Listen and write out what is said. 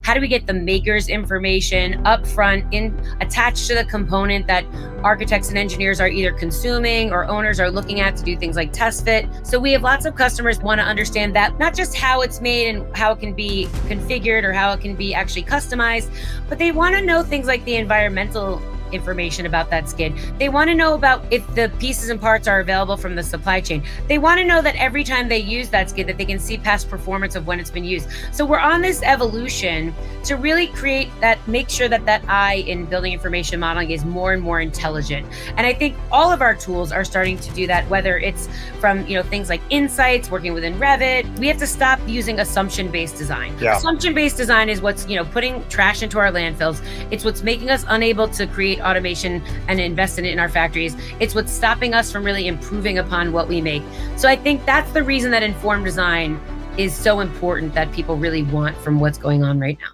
How do we get the maker's information up front in attached to the component that architects and engineers are either consuming or owners are looking at to do things like test fit? So we have lots of customers want to understand that, not just how it's made and how it can be configured or how it can be actually customized, but they want to know things like the environmental information about that skid. They want to know about if the pieces and parts are available from the supply chain. They want to know that every time they use that skid that they can see past performance of when it's been used. So we're on this evolution to really create that, make sure that that eye in building information modeling is more and more intelligent. And I think all of our tools are starting to do that, whether it's from, things like insights, working within Revit. We have to stop using assumption-based design. Yeah. Assumption-based design is what's, putting trash into our landfills. It's what's making us unable to create automation and invest in it in our factories. It's what's stopping us from really improving upon what we make. So I think that's the reason that informed design is so important, that people really want from what's going on right now.